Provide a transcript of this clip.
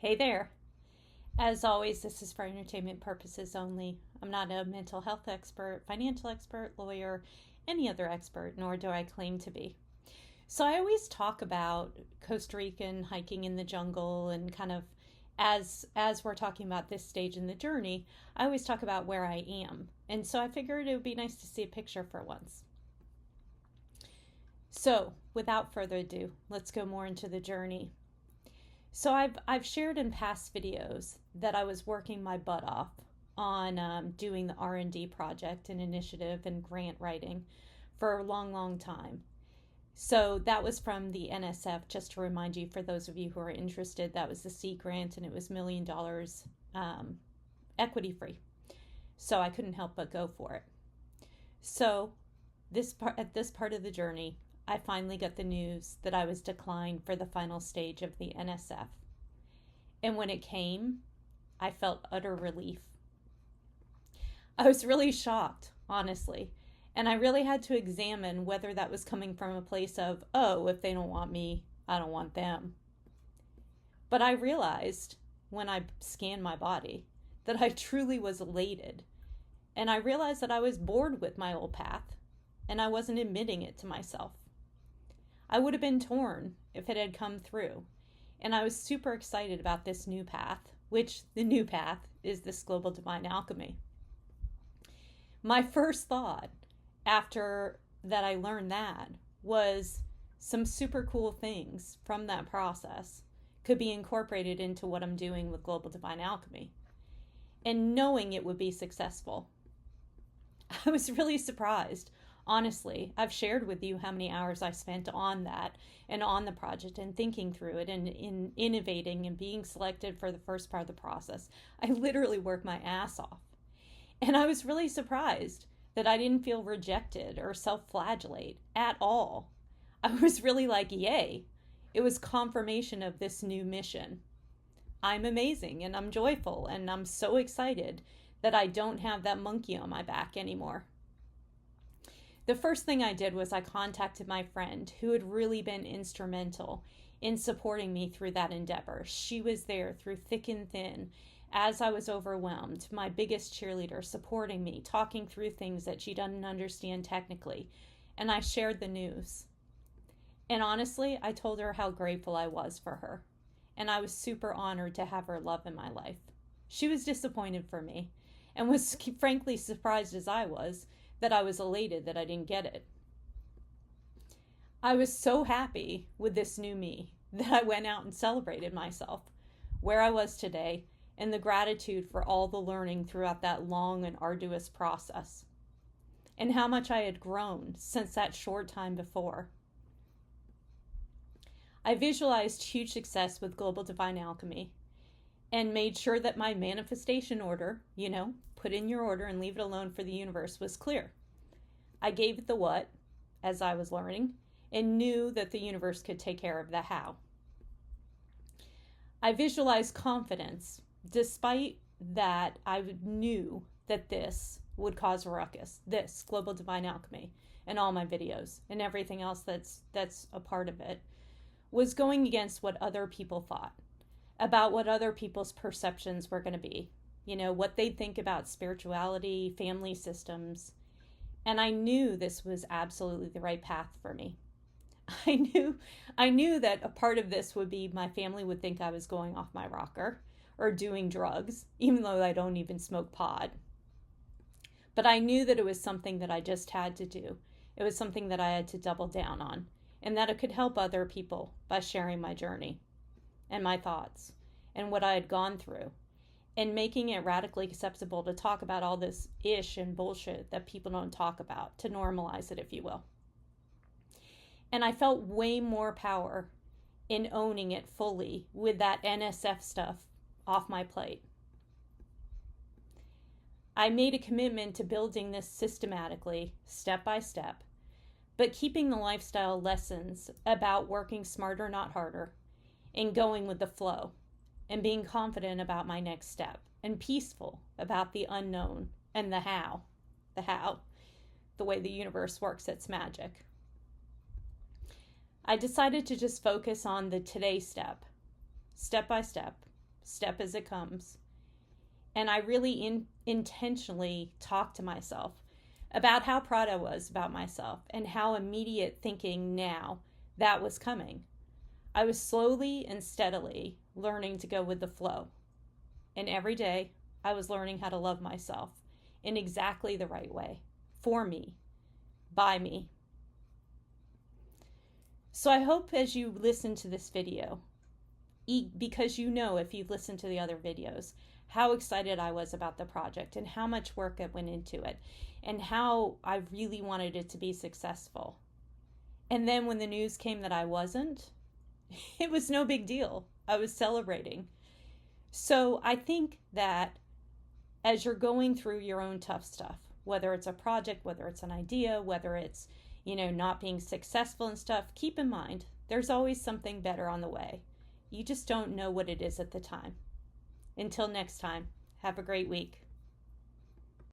Hey there. As always, this is for entertainment purposes only. I'm not a mental health expert, financial expert, lawyer, any other expert, nor do I claim to be. So I always talk about Costa Rican hiking in the jungle and kind of as we're talking about this stage in the journey, I always talk about where I am. And so I figured it would be nice to see a picture for once. So, without further ado, let's go more into the journey. So I've shared in past videos that I was working my butt off on doing the R&D project and initiative and grant writing for a long, long time. So that was from the NSF, just to remind you, for those of you who are interested, that was the seed grant and it was $1 million equity free. So I couldn't help but go for it. So at this part of the journey, I finally got the news that I was declined for the final stage of the NSF. And when it came, I felt utter relief. I was really shocked, honestly. And I really had to examine whether that was coming from a place of, oh, if they don't want me, I don't want them. But I realized when I scanned my body that I truly was elated. And I realized that I was bored with my old path, and I wasn't admitting it to myself. I would have been torn if it had come through. And I was super excited about this new path, which the new path is this global divine alchemy. My first thought after that I learned that was some super cool things from that process could be incorporated into what I'm doing with global divine alchemy. And knowing it would be successful. I was really surprised. Honestly, I've shared with you how many hours I spent on that and on the project and thinking through it and in innovating and being selected for the first part of the process. I literally worked my ass off. And I was really surprised that I didn't feel rejected or self-flagellate at all. I was really like, yay. It was confirmation of this new mission. I'm amazing and I'm joyful and I'm so excited that I don't have that monkey on my back anymore. The first thing I did was I contacted my friend who had really been instrumental in supporting me through that endeavor. She was there through thick and thin as I was overwhelmed, my biggest cheerleader, supporting me, talking through things that she doesn't understand technically. And I shared the news. And honestly, I told her how grateful I was for her. And I was super honored to have her love in my life. She was disappointed for me and was frankly surprised as I was that I was elated that I didn't get it. I was so happy with this new me that I went out and celebrated myself, where I was today, and the gratitude for all the learning throughout that long and arduous process, and how much I had grown since that short time before. I visualized huge success with Global Divine Alchemy and made sure that my manifestation order, put in your order and leave it alone for the universe, was clear. I gave it the what, as I was learning, and knew that the universe could take care of the how. I visualized confidence, despite that I knew that this would cause a ruckus, this Global Divine Alchemy, and all my videos, and everything else that's a part of it, was going against what other people thought, about what other people's perceptions were going to be, what they'd think about spirituality, family systems. And I knew this was absolutely the right path for me. I knew that a part of this would be my family would think I was going off my rocker or doing drugs, even though I don't even smoke pot. But I knew that it was something that I just had to do. It was something that I had to double down on, and that it could help other people by sharing my journey and my thoughts and what I had gone through, and making it radically acceptable to talk about all this ish and bullshit that people don't talk about, to normalize it, if you will. And I felt way more power in owning it fully with that NSF stuff off my plate. I made a commitment to building this systematically, step by step, but keeping the lifestyle lessons about working smarter, not harder, and going with the flow, and being confident about my next step, and peaceful about the unknown and the how, the way the universe works its magic. I decided to just focus on the today step by step, step as it comes. And I really intentionally talked to myself about how proud I was about myself and how immediate thinking now that was coming. I was slowly and steadily learning to go with the flow. And every day I was learning how to love myself in exactly the right way, for me, by me. So I hope as you listen to this video, because you know if you've listened to the other videos, how excited I was about the project and how much work went into it and how I really wanted it to be successful. And then when the news came that I wasn't, it was no big deal. I was celebrating. So I think that as you're going through your own tough stuff, whether it's a project, whether it's an idea, whether it's, not being successful and stuff, keep in mind, there's always something better on the way. You just don't know what it is at the time. Until next time, have a great week.